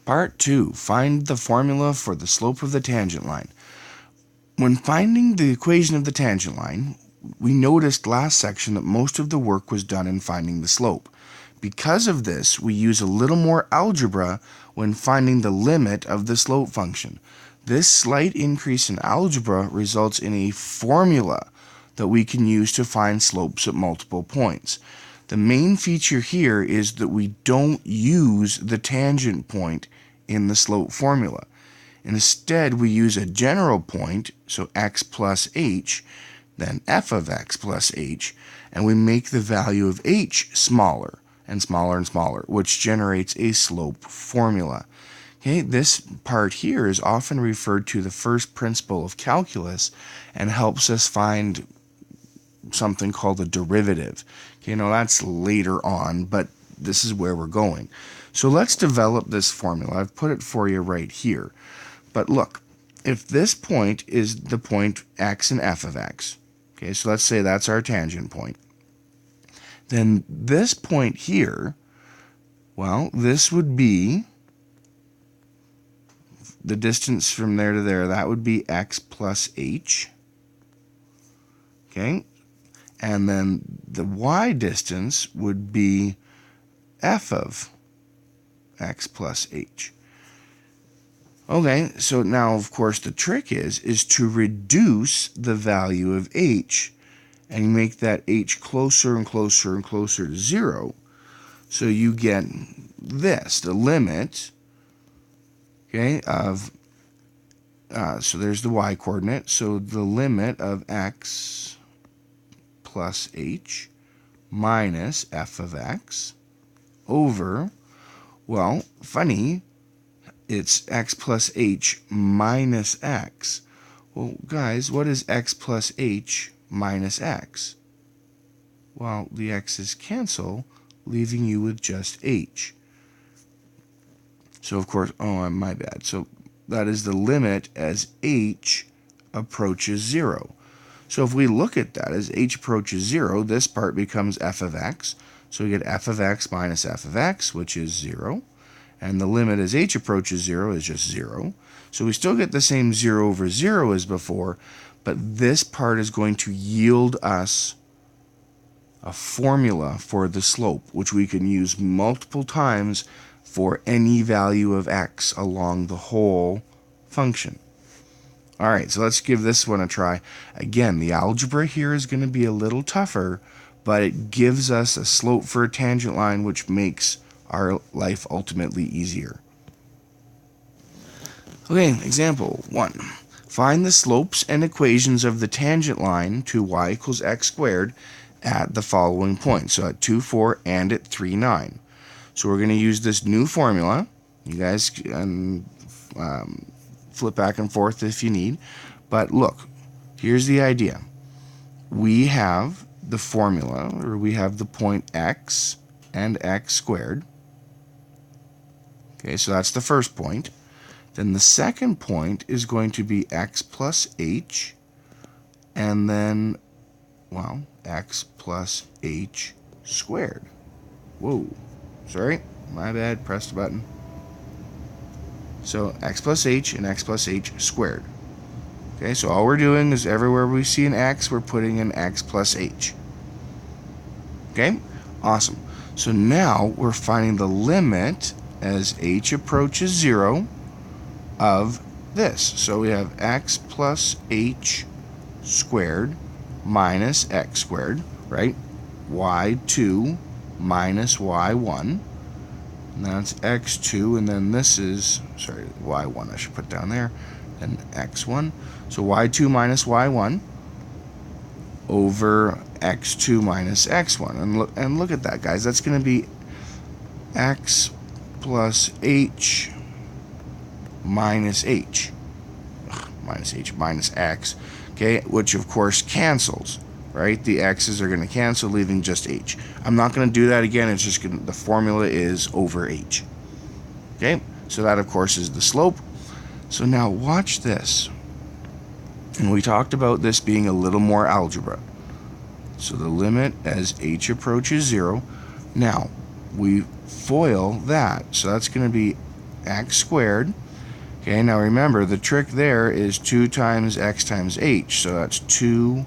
Part 2. Find the formula for the slope of the tangent line. When finding the equation of the tangent line, we noticed last section that most of the work was done in finding the slope. Because of this, we use a little more algebra when finding the limit of the slope function. This slight increase in algebra results in a formula that we can use to find slopes at multiple points. The main feature here is that we don't use the tangent point in the slope formula. Instead, we use a general point, so x plus h, then f of x plus h, and we make the value of h smaller and smaller and smaller, which generates a slope formula. Okay, this part here is often referred to the first principle of calculus and helps us find something called a derivative. Okay, now that's later on, but this is where we're going. So let's develop this formula. I've put it for you right here. But look, if this point is the point x and f of x, okay, so let's say that's our tangent point, then this point here, well, this would be the distance from there to there. That would be x plus h, okay? And then the y distance would be f of x plus h. Okay, so now, of course, the trick is to reduce the value of h and make that h closer and closer and closer to 0. So you get this, the limit, okay, of, so there's the y coordinate, so the limit of x plus h minus f of x over, well, funny, it's x plus h minus x. Well, guys, what is x plus h minus x? Well, the x's cancel, leaving you with just h. So, of course, oh, my bad. So that is the limit as h approaches 0. So if we look at that, as h approaches 0, this part becomes f of x. So we get f of x minus f of x, which is 0. And the limit as h approaches 0 is just 0. So we still get the same 0 over 0 as before, but this part is going to yield us a formula for the slope, which we can use multiple times for any value of x along the whole function. All right, so let's give this one a try. Again, the algebra here is going to be a little tougher, but it gives us a slope for a tangent line, which makes our life ultimately easier. Okay, example 1. Find the slopes and equations of the tangent line to y equals x squared at the following points. So at 2, 4, and at 3, 9. So we're going to use this new formula. You guys can flip back and forth if you need. But look, here's the idea. We have the formula, or we have the point x and x squared. Okay, so that's the first point. Then the second point is going to be x plus h, and then, well, x plus h squared. Whoa, sorry, my bad, pressed the button. So x plus h and x plus h squared. Okay, so all we're doing is everywhere we see an x, we're putting in x plus h. Okay, awesome. So now we're finding the limit as h approaches 0 of this. So we have x plus h squared minus x squared, right? y2 minus y1. And that's x2, and then this is, sorry, y1 I should put down there, and x1. So y2 minus y1 over x2 minus x1. And look at that, guys. That's going to be x plus h minus h. Minus h minus x. Okay, which of course cancels, right? The x's are going to cancel, leaving just h. I'm not going to do that again. It's just the formula is over h. Okay, so that of course is the slope. So now watch this. And we talked about this being a little more algebra. So the limit as h approaches 0. Now we FOIL that. So that's going to be x squared. Okay, now remember, the trick there is 2 times x times h, so that's 2xh,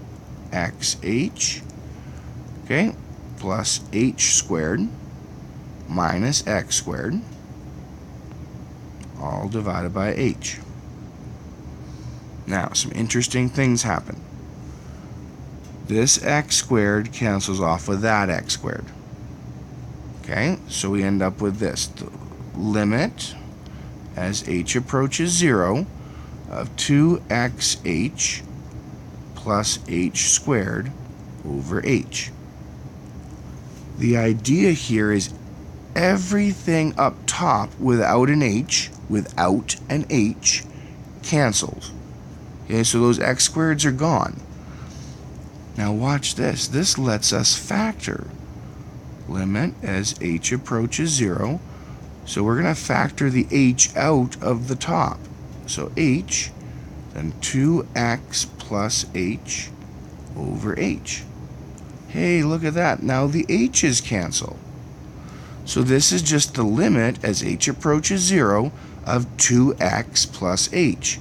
okay, plus h squared minus x squared, all divided by h. Now, some interesting things happen. This x squared cancels off with that x squared. Okay, so we end up with this. The limit as h approaches 0 of 2xh plus h squared over h. The idea here is everything up top without an h cancels. Okay, so those x squareds are gone. Now watch this. This lets us factor. Limit as h approaches 0. So we're going to factor the h out of the top. So h, then 2x plus h over h. Hey, look at that. Now the h's cancel. So this is just the limit as h approaches 0 of 2x plus h.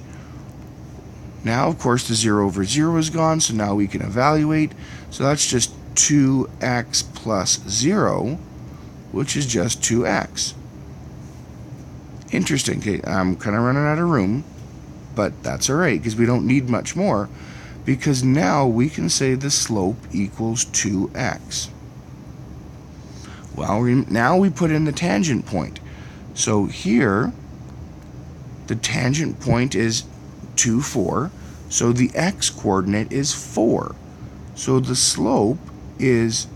Now, of course, the 0 over 0 is gone, so now we can evaluate. So that's just 2x plus 0, which is just 2x. Interesting. Okay, I'm kind of running out of room, but that's all right because we don't need much more, because now we can say the slope equals 2x. Well, now we put in the tangent point. So here, the tangent point is 2, 4. So the x coordinate is 4. So the slope is,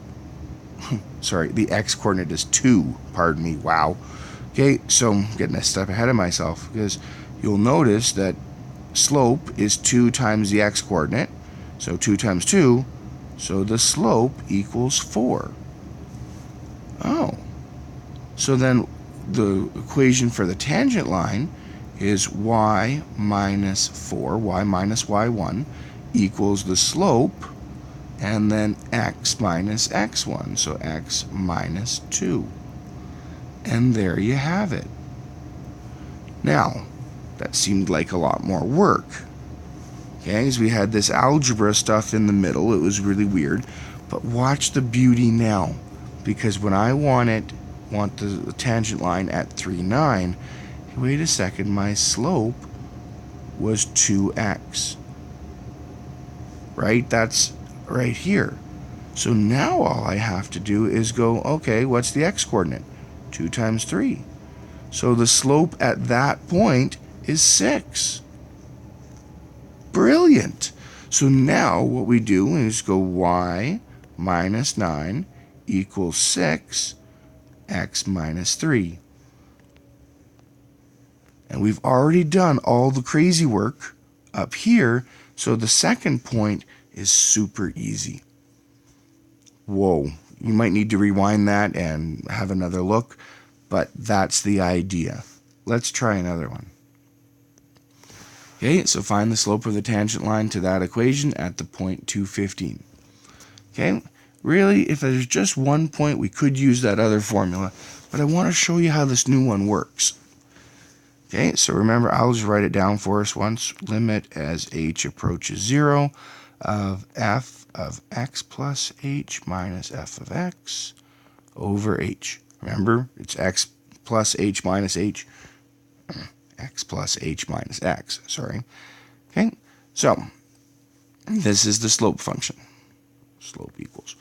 sorry, the x coordinate is 2. Pardon me, wow. Okay, so I'm getting a step ahead of myself because you'll notice that slope is 2 times the x coordinate. So 2 times 2, so the slope equals 4. Oh, so then the equation for the tangent line is y minus 4, y minus y1 equals the slope, and then x minus x1, so x minus 2. And there you have it. Now, that seemed like a lot more work. Okay, as we had this algebra stuff in the middle, it was really weird. But watch the beauty now, because when I want the tangent line at 3, 9, wait a second, my slope was 2x. Right? That's right here. So now all I have to do is go, okay, what's the x coordinate? 2 times 3. So the slope at that point is 6. Brilliant. So now what we do is go y minus 9 equals 6, x minus 3. And we've already done all the crazy work up here, so the second point is super easy. Whoa, you might need to rewind that and have another look, but that's the idea. Let's try another one. Okay, so find the slope of the tangent line to that equation at the point 215. Okay, really, if there's just one point, we could use that other formula, but I want to show you how this new one works. Okay, so remember, I'll just write it down for us once. Limit as h approaches 0 of f of x plus h minus f of x over h. Remember, it's x plus h minus h. X plus h minus x, sorry. Okay, so this is the slope function. Slope equals.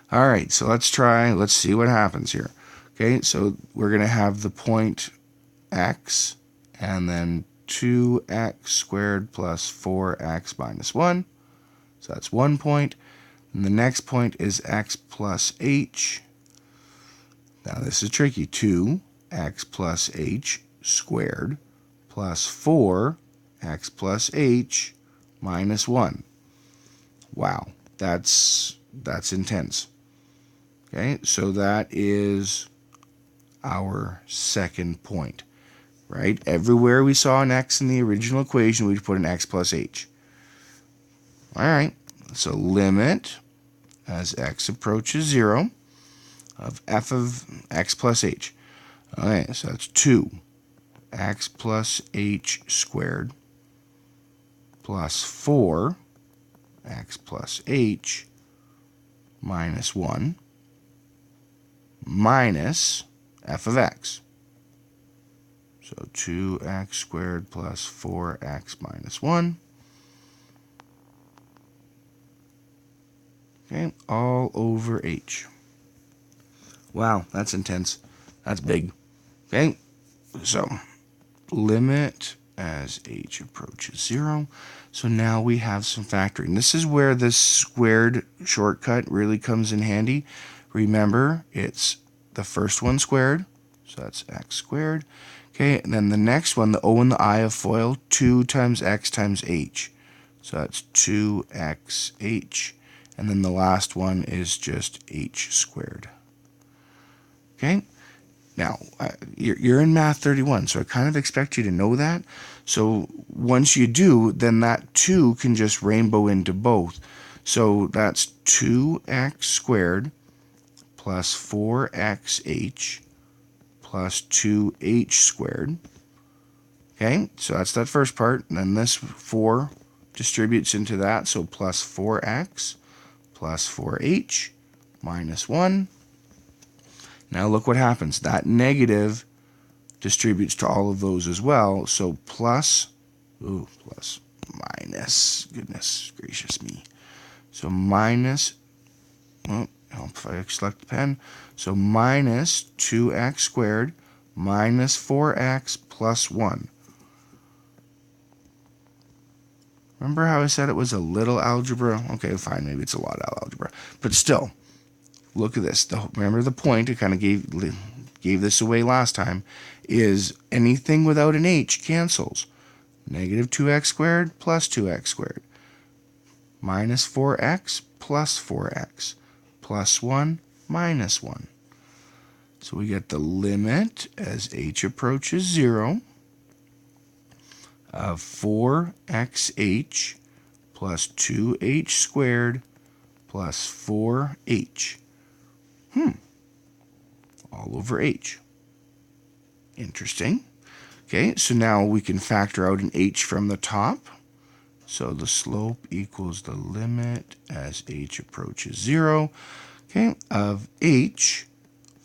All right, so let's see what happens here. Okay, so we're going to have the point x, and then 2x squared plus 4x minus 1. So that's 1 point. And the next point is x plus h. Now this is tricky. 2x plus h squared plus 4x plus h minus 1. Wow, that's intense. Okay, so that is our second point. Right? Everywhere we saw an x in the original equation, we'd put an x plus h. All right, so limit as x approaches 0 of f of x plus h. Okay, so that's 2. x plus h squared plus 4 x plus h minus 1 minus f of x. So 2x squared plus 4x minus 1. Okay, all over h. Wow, that's intense. That's big. Okay, so limit as h approaches 0. So now we have some factoring. This is where this squared shortcut really comes in handy. Remember, it's the first one squared, so that's x squared. Okay, and then the next one, the O and the I of FOIL, 2 times x times h. So that's 2xh. And then the last one is just h squared. Okay, now you're in Math 31, so I kind of expect you to know that. So once you do, then that 2 can just rainbow into both. So that's 2x squared plus 4xh plus 2h squared. Okay, so that's that first part. And then this 4 distributes into that, so plus 4x plus 4h minus 1. Now look what happens. That negative distributes to all of those as well. So plus minus, goodness gracious me. So minus, well, help if I select the pen. So minus 2x squared minus 4x plus 1. Remember how I said it was a little algebra? Okay, fine, maybe it's a lot of algebra. But still, look at this. Remember the point, I kind of gave this away last time, is anything without an h cancels. Negative 2x squared plus 2x squared. Minus 4x plus 4x. Plus 1 minus 1. So we get the limit as h approaches 0 of 4xh plus 2h squared plus 4h. All over h. Interesting. Okay, so now we can factor out an h from the top. So the slope equals the limit as h approaches 0, okay, of h,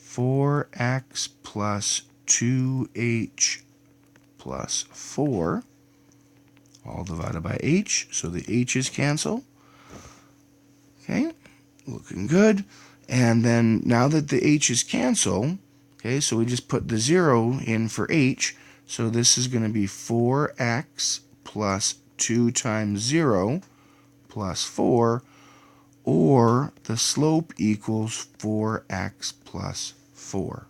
4x plus 2h plus 4, all divided by h, so the h's cancel. Okay, looking good. And then now that the h's cancel, okay, so we just put the 0 in for h, so this is going to be 4x plus 2 times 0 plus 4, or the slope equals 4x plus 4.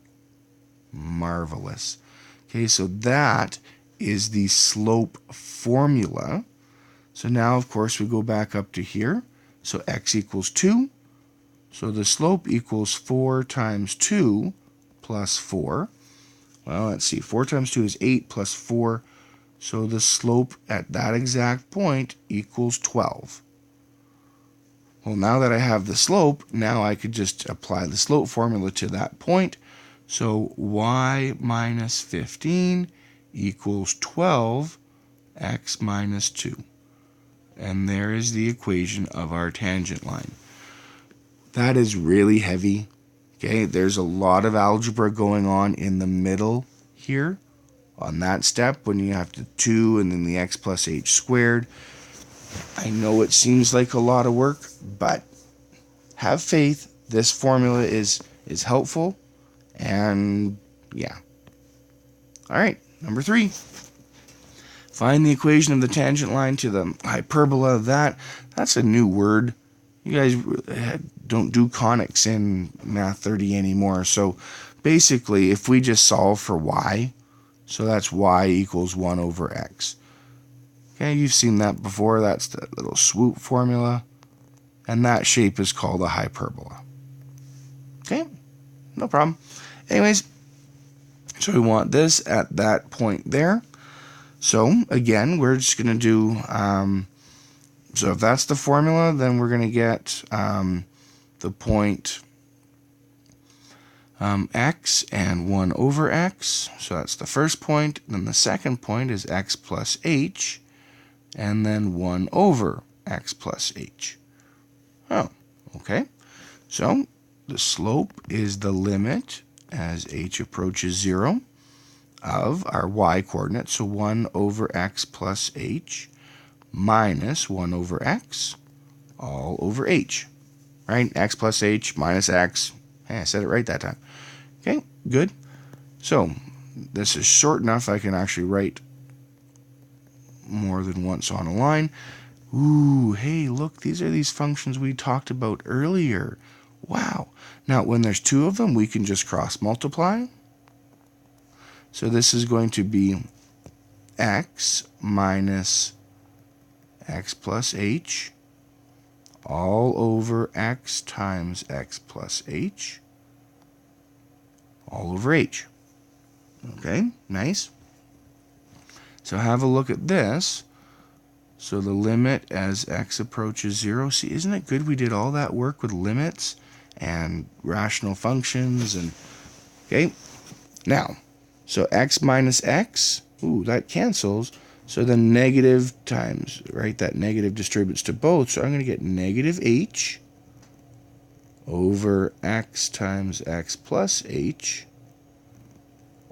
Marvelous. Okay, so that is the slope formula. So now, of course, we go back up to here. So x equals 2. So the slope equals 4 times 2 plus 4. Well, let's see. 4 times 2 is 8 plus 4. So the slope at that exact point equals 12. Well, now that I have the slope, now I could just apply the slope formula to that point. So y minus 15 equals 12 x minus 2. And there is the equation of our tangent line. That is really heavy. Okay, there's a lot of algebra going on in the middle here. On that step, when you have the 2 and then the x plus h squared. I know it seems like a lot of work, but have faith. This formula is helpful. And yeah. All right, number 3. Find the equation of the tangent line to the hyperbola of that. That's a new word. You guys don't do conics in Math 30 anymore. So basically, if we just solve for y, so that's y equals 1 over x. Okay, you've seen that before. That's the little swoop formula. And that shape is called a hyperbola. Okay, no problem. Anyways, so we want this at that point there. So again, we're just going to do, so if that's the formula, then we're going to get the point x and 1 over x. So that's the first point. Then the second point is x plus h, and then 1 over x plus h. Oh, okay. So the slope is the limit as h approaches 0 of our y-coordinate, so 1 over x plus h minus 1 over x all over h. Right? X plus h minus x. Hey, I said it right that time. Okay, good. So this is short enough I can actually write more than once on a line. Ooh, hey, look, these are these functions we talked about earlier. Wow. Now, when there's two of them, we can just cross multiply. So this is going to be x minus x plus h all over x times x plus h all over h. Okay, nice. So have a look at this. So the limit as x approaches 0. See, isn't it good we did all that work with limits and rational functions? And okay, now, so x minus x, ooh, that cancels. So then negative times, right, that negative distributes to both. So I'm going to get negative h over x times x plus h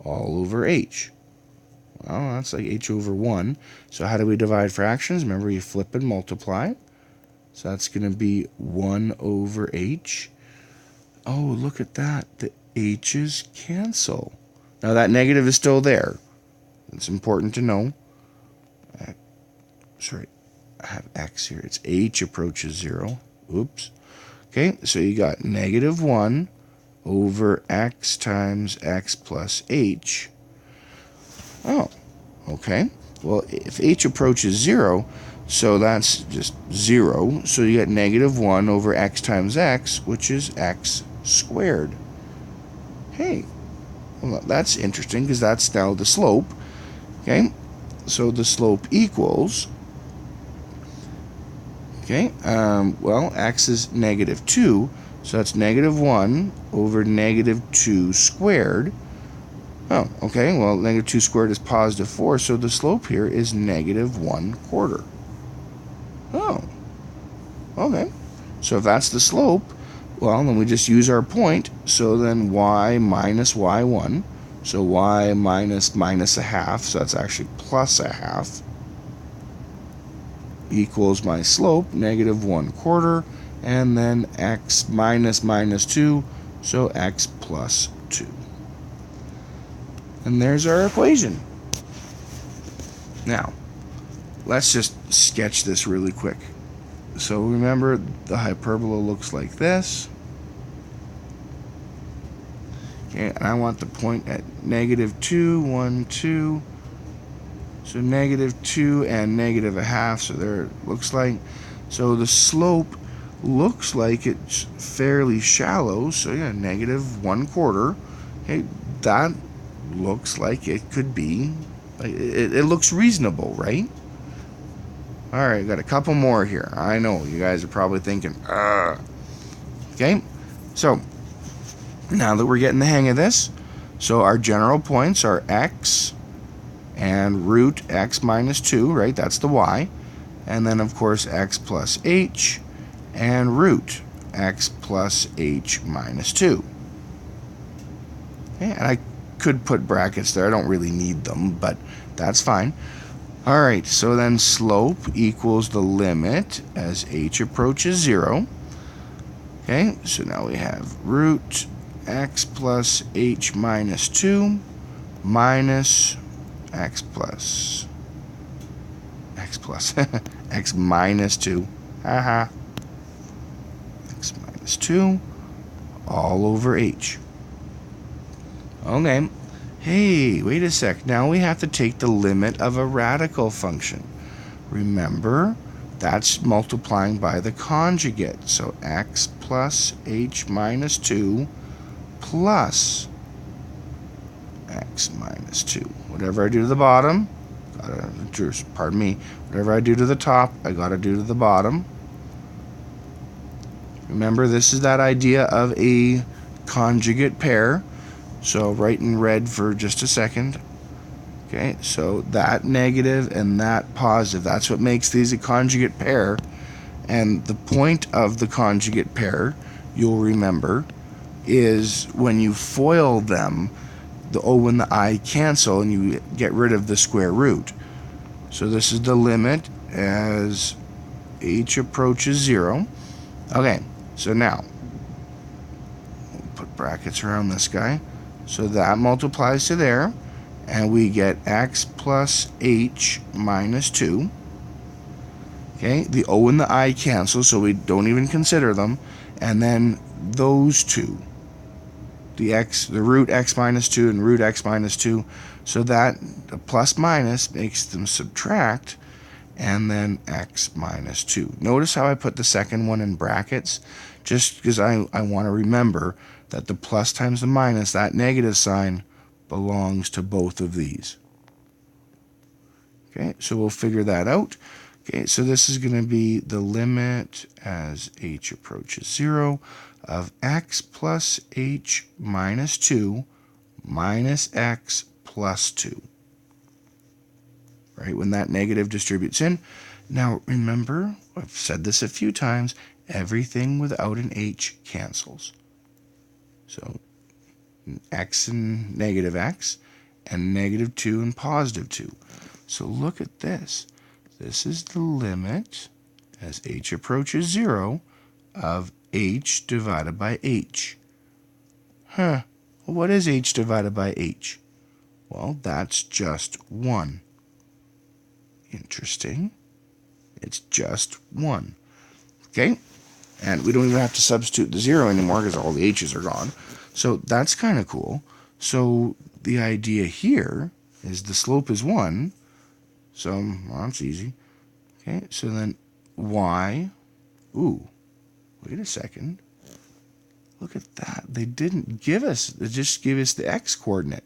all over h. Well, that's like h over 1. So how do we divide fractions? Remember, you flip and multiply. So that's going to be 1 over h. Oh, look at that. The h's cancel. Now that negative is still there. It's important to know. Sorry, I have x here. It's h approaches 0. Oops. Okay, so you got negative 1 over x times x plus h. Oh, okay. Well, if h approaches 0, so that's just 0. So you get negative 1 over x times x, which is x squared. Hey, well, that's interesting because that's now the slope. Okay, so the slope equals, okay, well, x is negative 2, so that's negative 1 over negative 2 squared. Oh, okay, well, negative 2 squared is positive 4, so the slope here is negative 1/4. Oh, okay. So if that's the slope, well, then we just use our point. So then y minus y1, so y minus minus a half, so that's actually plus a half, equals my slope, negative 1/4, and then x minus minus 2, so x plus 2. And there's our equation. Now, let's just sketch this really quick. So remember, the hyperbola looks like this. Okay, and I want the point at negative 2, 1, 2. So negative 2 and negative a half, so there it looks like. So the slope looks like it's fairly shallow, so yeah, negative 1/4. Okay, that looks like it could be, it looks reasonable, right? All right, got a couple more here. I know you guys are probably thinking, okay, so now that we're getting the hang of this, so our general points are x and root x minus 2, right? That's the y. And then, of course, x plus h and root x plus h minus 2. Okay, and I could put brackets there. I don't really need them, but that's fine. All right, so then slope equals the limit as h approaches 0. Okay, so now we have root x plus h minus 2 minus x minus 2, haha, x minus 2 all over h. Okay, hey, wait a sec, now we have to take the limit of a radical function. Remember, that's multiplying by the conjugate, so x plus h minus 2 plus x minus 2. Whatever I do to the bottom, pardon me, whatever I do to the top, I gotta do to the bottom. Remember, this is that idea of a conjugate pair. So write in red for just a second. Okay, so that negative and that positive, that's what makes these a conjugate pair. And the point of the conjugate pair, you'll remember, is when you FOIL them, the O and the I cancel and you get rid of the square root. So this is the limit as h approaches 0. Okay, so now we'll put brackets around this guy. So that multiplies to there, and we get x plus h minus 2. Okay, the O and the I cancel, so we don't even consider them. And then those two, the root x minus 2 and root x minus 2, so that the plus minus makes them subtract, and then x minus 2. Notice how I put the second one in brackets, just because I want to remember that the plus times the minus, that negative sign, belongs to both of these. Okay, so we'll figure that out. Okay, so this is going to be the limit as h approaches 0 of x plus h minus 2 minus x plus 2. Right, when that negative distributes in. Now remember, I've said this a few times, everything without an h cancels. So x and negative x, and negative 2 and positive 2. So look at this. This is the limit as h approaches 0 of h divided by h. Well, what is h divided by h? Well, that's just 1. Interesting. It's just 1. Okay? And we don't even have to substitute the 0 anymore because all the h's are gone. So that's kind of cool. So the idea here is the slope is 1. So, well, that's easy. Okay, so then y, wait a second. Look at that. They didn't give us, they just gave us the x coordinate.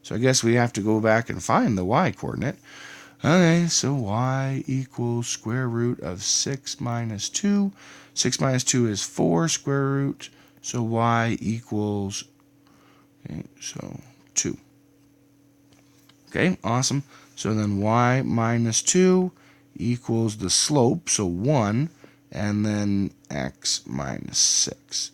So I guess we have to go back and find the y coordinate. Okay, so y equals square root of 6 minus 2. 6 minus 2 is 4 square root. So y equals, okay, so 2. Okay, awesome. So then y minus 2 equals the slope, so 1, and then x minus 6.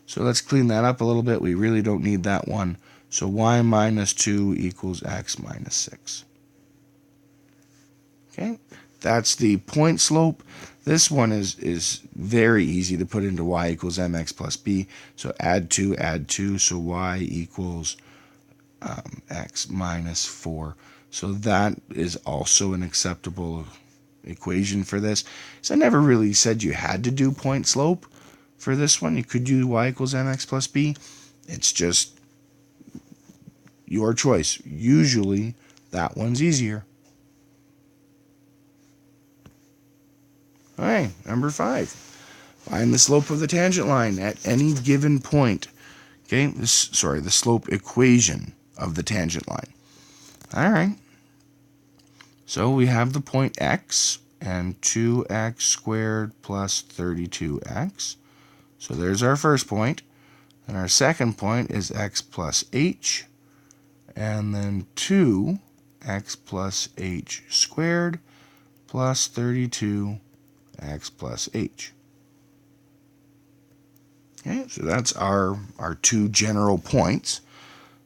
So let's clean that up a little bit. We really don't need that one. So y minus 2 equals x minus 6. Okay, that's the point slope. This one is very easy to put into y equals mx plus b. So add 2, so y equals x minus 4. So that is also an acceptable equation for this. So I never really said you had to do point slope for this one. You could do y equals mx plus b. It's just your choice. Usually that one's easier. All right, number 5. Find the slope of the tangent line at any given point. Okay, the slope equation of the tangent line. All right. So we have the point x and 2x squared plus 32x. So there's our first point. And our second point is x plus h. And then 2x plus h squared plus 32x plus h. Okay, so that's our two general points.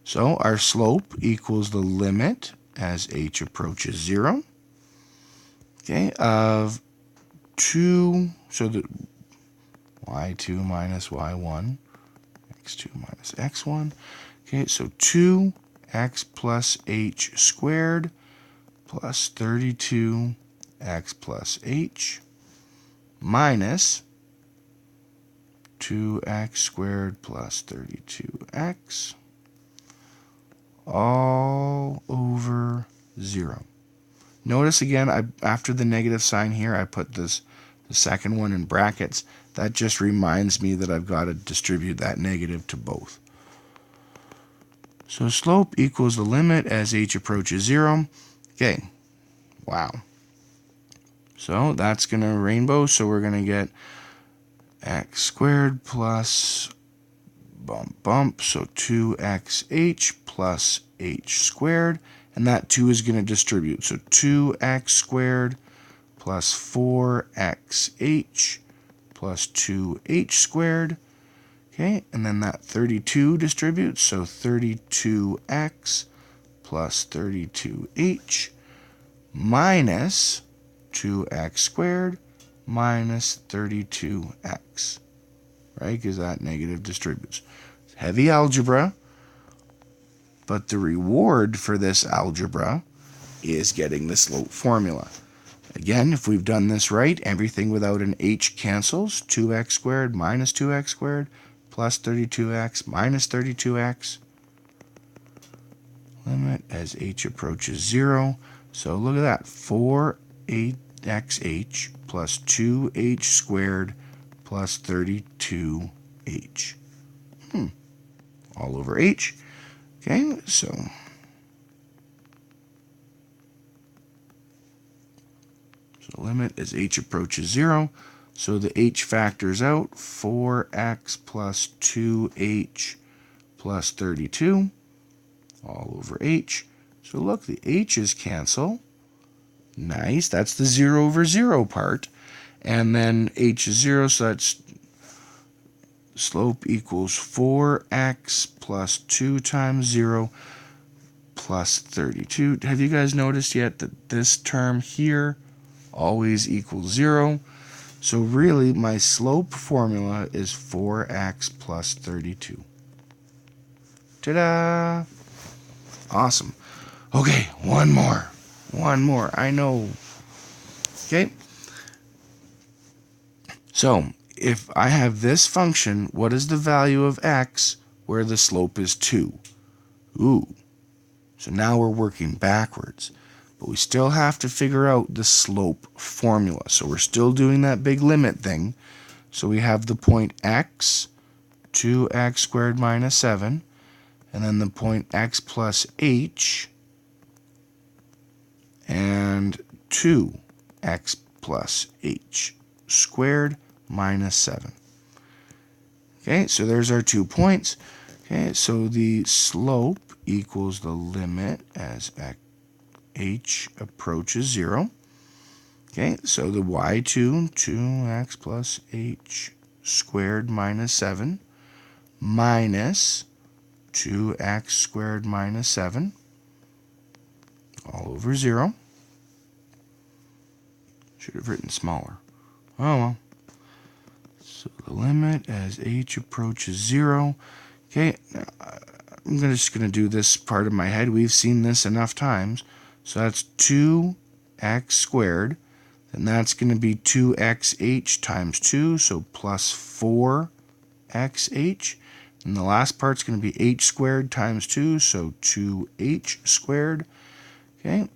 So our slope equals the limit as h approaches 0. Okay, of 2, so the y2 minus y1, x2 minus x1. Okay, so 2x plus h squared plus 32x plus h minus 2x squared plus 32x all over 0. Notice again, after the negative sign here, I put the second one in brackets. That just reminds me that I've got to distribute that negative to both. So slope equals the limit as h approaches 0. Okay, wow. So that's going to rainbow, so we're going to get x squared plus bump, bump. So 2xh plus h squared. And that 2 is going to distribute. So 2x squared plus 4xh plus 2h squared. Okay, and then that 32 distributes. So 32x plus 32h minus 2x squared minus 32x, right? Because that negative distributes. It's heavy algebra, but the reward for this algebra is getting the slope formula. Again, if we've done this right, everything without an h cancels. 2x squared minus 2x squared plus 32x minus 32x. Limit as h approaches 0. So look at that. 4xh plus 2h squared plus 32h. All over h. Okay, so limit as h approaches 0. So the h factors out. 4x plus 2h plus 32 all over h. So look, the h's cancel. Nice, that's the 0 over 0 part. And then h is 0, so that's slope equals 4x plus 2 times 0 plus 32. Have you guys noticed yet that this term here always equals 0? So really, my slope formula is 4x plus 32. Ta-da! Awesome. Okay, one more. I know. Okay. So, if I have this function, what is the value of x where the slope is 2? Ooh. So now we're working backwards. But we still have to figure out the slope formula. So we're still doing that big limit thing. So we have the point x, 2x squared minus 7, and then the point x plus h, and 2x plus h squared minus 7. Okay, so there's our 2 points. Okay, so the slope equals the limit as h approaches 0. Okay, so the y2, 2x plus h squared minus 7 minus 2x squared minus 7 all over 0. Should have written smaller. Oh well. So the limit as h approaches 0. Okay, now I'm just going to do this part of my head. We've seen this enough times. So that's 2x squared. And that's going to be 2xh times 2, so plus 4xh. And the last part's going to be h squared times 2, so 2h squared. Okay,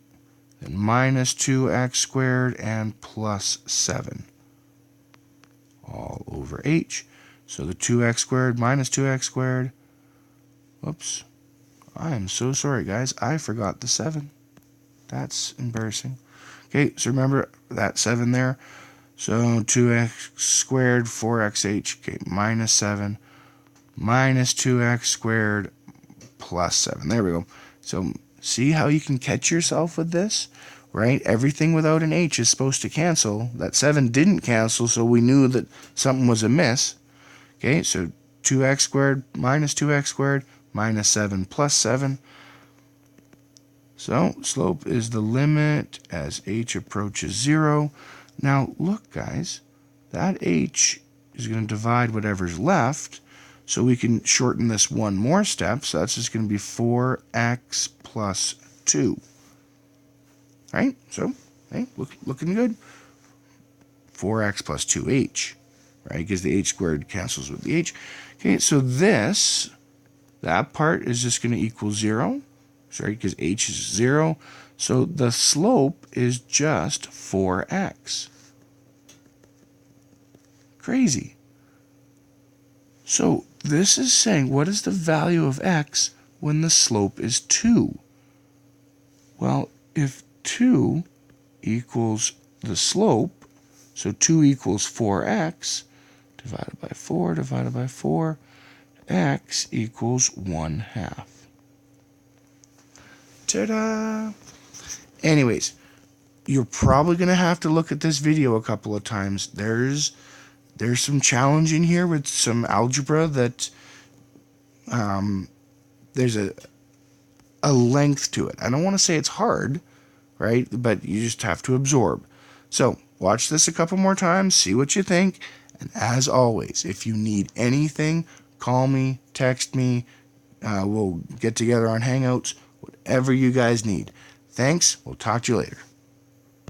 then minus 2x squared and plus 7 all over h. So the 2x squared minus 2x squared. Whoops. I am so sorry, guys. I forgot the 7. That's embarrassing. Okay, so remember that 7 there. So 2x squared, 4xh, okay, minus 7, minus 2x squared, plus 7. There we go. So see how you can catch yourself with this, right? Everything without an h is supposed to cancel. That 7 didn't cancel, so we knew that something was amiss. Okay, so 2x squared minus 2x squared minus 7 plus 7. So slope is the limit as h approaches 0. Now look, guys, that h is going to divide whatever's left, so we can shorten this one more step. So that's just going to be 4x plus 2. Right? So, hey, looking good. 4x plus 2h, right? Because the h squared cancels with the h. Okay, so that part is just going to equal 0. Sorry, because h is 0. So the slope is just 4x. Crazy. So this is saying, what is the value of x when the slope is 2? Well, if 2 equals the slope, so 2 equals 4x, divided by 4, x equals 1/2. Ta-da! Anyways, you're probably going to have to look at this video a couple of times. There's some challenge in here with some algebra that there's a length to it. I don't want to say it's hard, right? But you just have to absorb. So watch this a couple more times, see what you think. And as always, if you need anything, call me, text me. We'll get together on Hangouts, whatever you guys need. Thanks. We'll talk to you later.